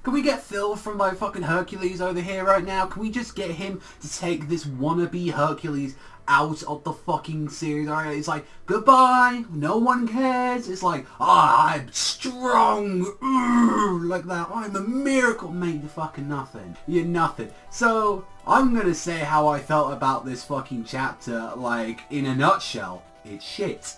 Can we get Phil from like fucking Hercules over here right now? Can we just get him to take this wannabe Hercules out of the fucking series? Alright, it's like, goodbye, no one cares. It's like, I'm strong, like that. I'm a miracle. Mate, you're fucking nothing. You're nothing. So, I'm gonna say how I felt about this fucking chapter, like, in a nutshell. It's shit.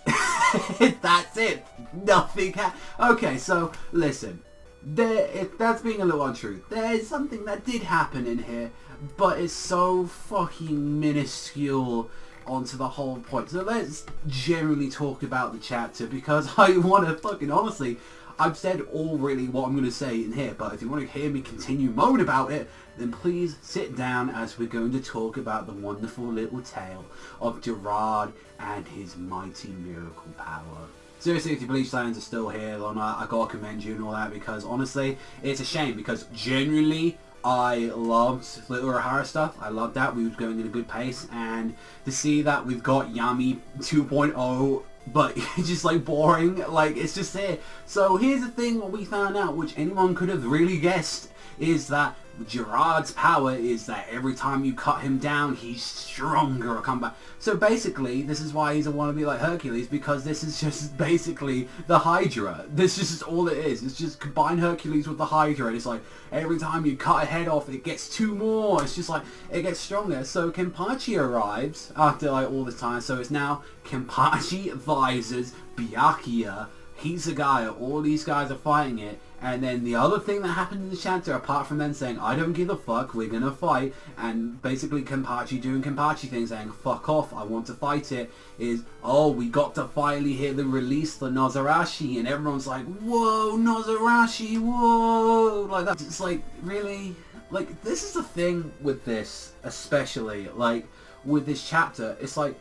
That's it. Nothing okay, so, listen. That's being a little untrue. There's something that did happen in here, but it's so fucking minuscule onto the whole point. So let's generally talk about the chapter, because I want to fucking honestly, I've said all really what I'm going to say in here, but if you want to hear me continue moan about it, then please sit down as we're going to talk about the wonderful little tale of Gerard and his mighty miracle power. Seriously, if your Bleach fans are still here, then I gotta commend you and all that, because honestly, it's a shame, because genuinely, I loved Little Urahara stuff. I loved that. We were going at a good pace, and to see that we've got Yami 2.0, but it's just like boring, like it's just here. So here's the thing, what we found out, which anyone could have really guessed, is that Gerard's power is that every time you cut him down, he's stronger or come back. So basically, this is why he's a wannabe like Hercules, because this is just basically the Hydra. This is just all it is. It's just combine Hercules with the Hydra, and it's like, every time you cut a head off, it gets 2 more. It's just like, it gets stronger. So Kenpachi arrives after like all this time, so it's now Kenpachi, Visors, Byakuya, Hisagaya, all these guys are fighting it. And then the other thing that happened in the chapter, apart from them saying, I don't give a fuck, we're gonna fight, and basically Kenpachi doing Kenpachi things, saying, fuck off, I want to fight it, is, oh, we got to finally hear the release for Nozarashi, and everyone's like, whoa, Nozarashi, whoa, like that. It's like, really? Like, this is the thing with this, especially, like, with this chapter, it's like,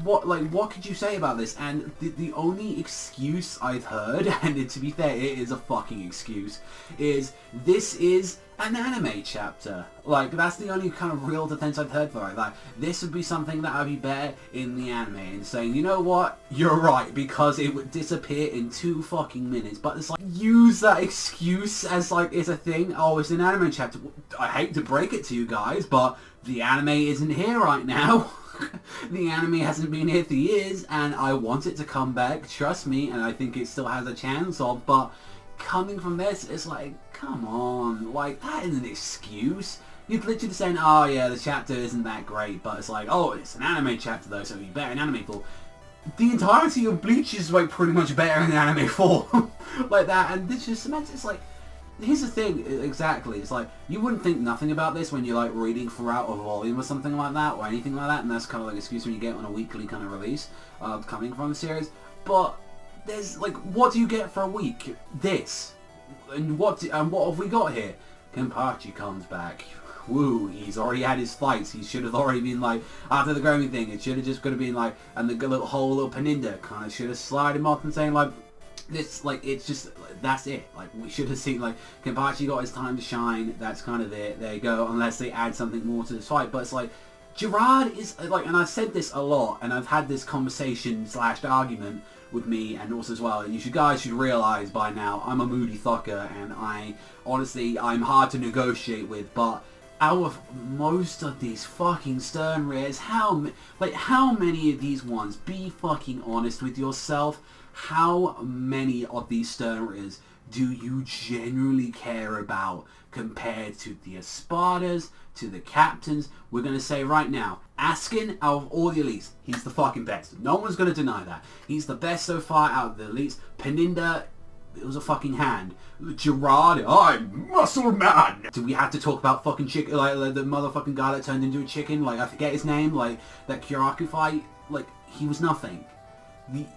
what could you say about this? And the only excuse I've heard, and to be fair, it is a fucking excuse, is this is an anime chapter. Like, that's the only kind of real defense I've heard for it. Like, this would be something that would be better in the anime, and saying, you know what, you're right, because it would disappear in 2 fucking minutes. But it's like, use that excuse as like, it's a thing. Oh, it's an anime chapter. I hate to break it to you guys, but the anime isn't here right now. The anime hasn't been here for years, and I want it to come back, trust me, and I think it still has a chance of, but coming from this, it's like, come on, like, that is an excuse. You're literally saying, oh yeah, the chapter isn't that great, but it's like, oh, it's an anime chapter though, so it'll be better in anime form. The entirety of Bleach is like pretty much better in anime form. Like that, and this just cements, it's like, here's the thing, exactly, it's like, you wouldn't think nothing about this when you're like reading throughout a volume or something like that, or anything like that, and that's kind of like an excuse when you get on a weekly kind of release, coming from the series, but there's like, what do you get for a week? This. And what have we got here? Kenpachi comes back. Woo, he's already had his fights. He should have already been like, after the growing thing, it should have just gonna been like, and the little Peninda kind of should have slid him off and saying like, this, like, it's just, that's it. Like, we should have seen, like, Kenpachi got his time to shine, that's kind of it, there you go, unless they add something more to this fight. But it's like, Gerard is, like, and I've said this a lot, and I've had this conversation / argument with me, and also as well, you guys should realise by now, I'm a moody fucker, and I'm hard to negotiate with, but out of most of these fucking stern rears, how many of these ones, be fucking honest with yourself, how many of these stern rears do you genuinely care about compared to the Espadas, to the captains? We're going to say right now, Askin, out of all the elites, he's the fucking best. No one's going to deny that. He's the best so far out of the elites. Peninda, it was a fucking hand. Gerard, I'm muscle man. Do we have to talk about fucking chicken, like the motherfucking guy that turned into a chicken? Like, I forget his name, like that Kyoraku fight, like, he was nothing.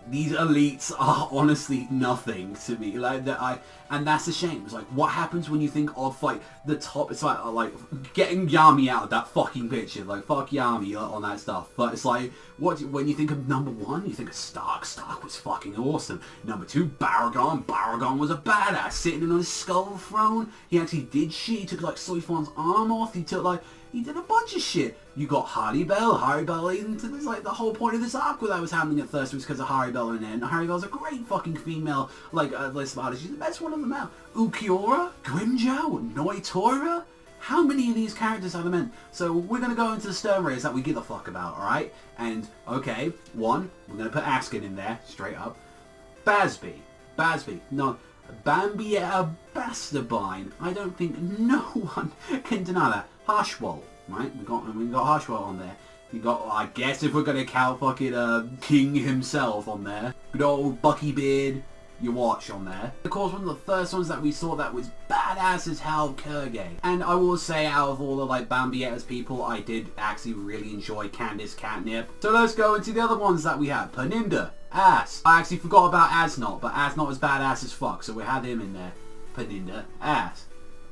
These elites are honestly nothing to me, like that. And that's a shame. It's like, what happens when you think of like the top? It's like getting Yami out of that fucking picture, like fuck Yami on that stuff. But it's like, when you think of number 1, you think of Stark. Stark was fucking awesome. Number 2, Baragon. Baragon was a badass, sitting on his skull throne. He actually did shit. He took like Soifon's arm off. He took like, He did a bunch of shit. You got Haribel into this, like, the whole point of this arc that was happening at first was because of Haribel in it. And Haribel's a great fucking female, like, list of artists. She's the best one of them out. Ukiura, Grimmjow, Noitora. How many of these characters are there meant? So we're going to go into the stern rays that we give a fuck about, alright? And, okay, one, we're going to put Askin in there, straight up. Basby, no, Bambietta Bastardine. I don't think no one can deny that. Harshwell, right? We got Harshwell on there. You got, I guess if we're gonna count fucking King himself on there. Good old Bucky Beard, you watch on there. Of course, one of the first ones that we saw that was badass as hell, Kurge. And I will say, out of all the like Bambietta's people, I did actually really enjoy Candice Catnip. So let's go into the other ones that we have. Paninda, ass. I actually forgot about Asnot, but Asnot was badass as fuck, so we had him in there. Paninda, ass.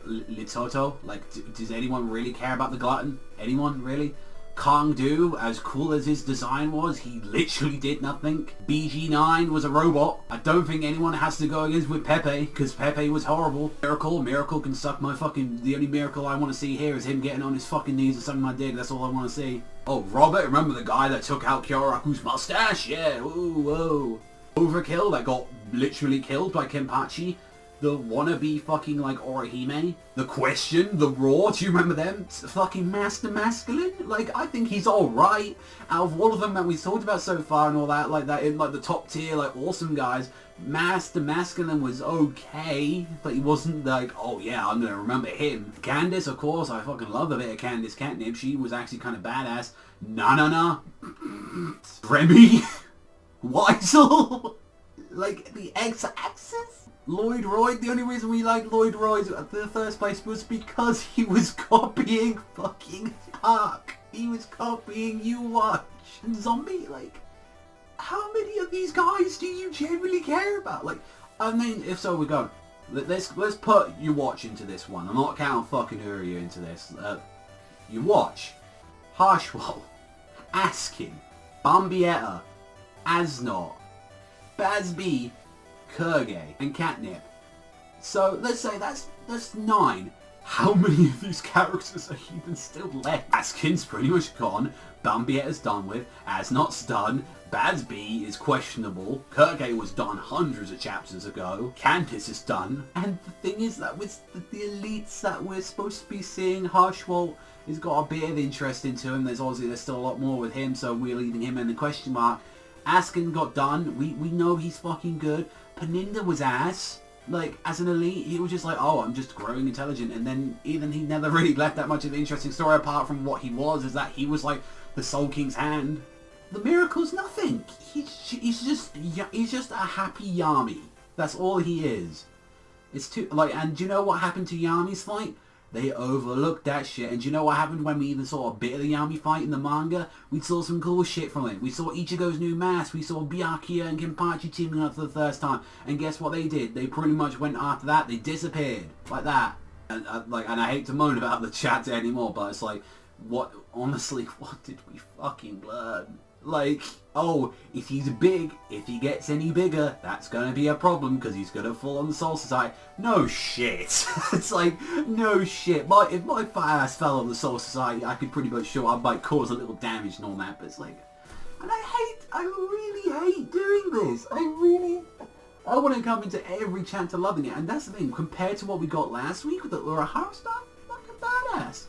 Litoto, like, does anyone really care about the glutton? Anyone, really? Kangdu, as cool as his design was, he literally did nothing. BG9 was a robot. I don't think anyone has to go against with Pepe, because Pepe was horrible. Miracle can suck my fucking... The only miracle I want to see here is him getting on his fucking knees and sucking my dick. That's all I want to see. Oh, Robert, remember the guy that took out Kyoraku's mustache? Yeah, ooh, whoa. Overkill, that got literally killed by Kenpachi. The wannabe fucking, like, Orihime. The Question, the Raw, do you remember them? Fucking Master Masculine? Like, I think he's alright. Out of all of them that we've talked about so far and all that, like, that in, like, the top tier, like, awesome guys, Master Masculine was okay, but he wasn't, like, oh yeah, I'm gonna remember him. Candice, of course, I fucking love a bit of Candice Catnip. She was actually kind of badass. Na. Remy. Weisel. Like, the X-axis? Lloyd Royd, the only reason we liked Lloyd Royd in the first place was because he was copying fucking Hark. He was copying You Watch. And Zombie, like, how many of these guys do you genuinely care about? Like, I mean, if so, we're going. Let's put You Watch into this one. I'm not counting fucking Uryu into this. You Watch, Harshwell, Askin, Bambietta, Asnot, Bazby, Kurge, and Catnip. So let's say that's 9. How many of these characters are even still left? Askin's pretty much gone, Bambietta's done with, Asnot's done, Bazby is questionable, Kurge was done hundreds of chapters ago, Candice is done, and the thing is that with the elites that we're supposed to be seeing, Harshwell has got a bit of interest into him. There's still a lot more with him, so we're leaving him in the question mark. Askin got done, we know he's fucking good. Paninda was ass. Like, as an elite, he was just like, oh, I'm just growing intelligent. And then even he never really left that much of an interesting story apart from what he was, is that he was like the Soul King's hand. The Miracle's nothing. He's just a happy Yami. That's all he is. It's too, like, and do you know what happened to Yami's fight? They overlooked that shit. And do you know what happened when we even saw a bit of the Yami fight in the manga? We saw some cool shit from it. We saw Ichigo's new mask. We saw Byakuya and Kenpachi teaming up for the first time. And guess what they did? They pretty much went after that. They disappeared. Like that. And and I hate to moan about the chat anymore, but it's like, what, honestly, what did we fucking learn? Like, oh, if he's big, if he gets any bigger, that's gonna be a problem because he's gonna fall on the Soul Society. No shit. It's like, no shit. If my fat ass fell on the Soul Society, I could pretty much show I might cause a little damage and all that, but it's like, and I really hate doing this. I want to come into every chapter loving it, and that's the thing, compared to what we got last week with the Urahara stuff, fucking badass.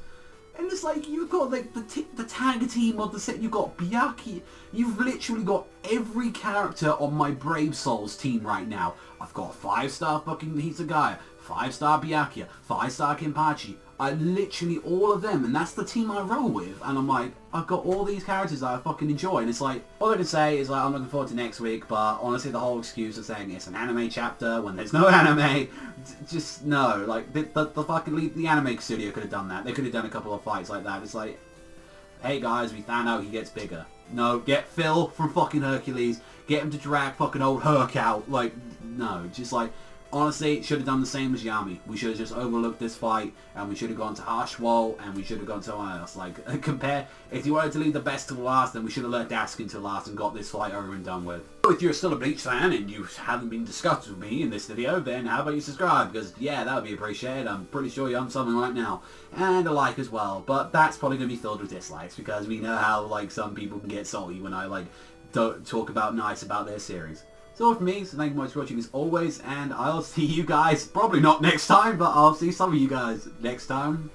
And it's like, you've got like the tag team of the set, you've got Byakuya, you've literally got every character on my Brave Souls team right now. I've got 5-star fucking Hisagaya, 5-star Byakuya, 5-star Kenpachi, literally all of them, and that's the team I roll with, and I'm like, I've got all these characters that I fucking enjoy, and it's like, all I can say is like, I'm looking forward to next week, but honestly the whole excuse of saying it's an anime chapter when there's no anime, just no, like, the fucking, the anime studio could have done that. They could have done a couple of fights like that. It's like, hey guys, we found out he gets bigger. No, get Phil from fucking Hercules, get him to drag fucking old Herc out, like, no, just like, Honestly, should have done the same as Yami. We should have just overlooked this fight, and we should have gone to Ashwell, and we should have gone to someone else. Like, if you wanted to leave the best to the last, then we should have let Daskin to last and got this fight over and done with. If you're still a Bleach fan and you haven't been discussed with me in this video, then how about you subscribe? Because, yeah, that would be appreciated. I'm pretty sure you're on something right now. And a like as well. But that's probably going to be filled with dislikes, because we know how, like, some people can get salty when I, like, don't talk about nice about their series. So all from me, so thank you much for watching as always, and I'll see you guys, probably not next time, but I'll see some of you guys next time.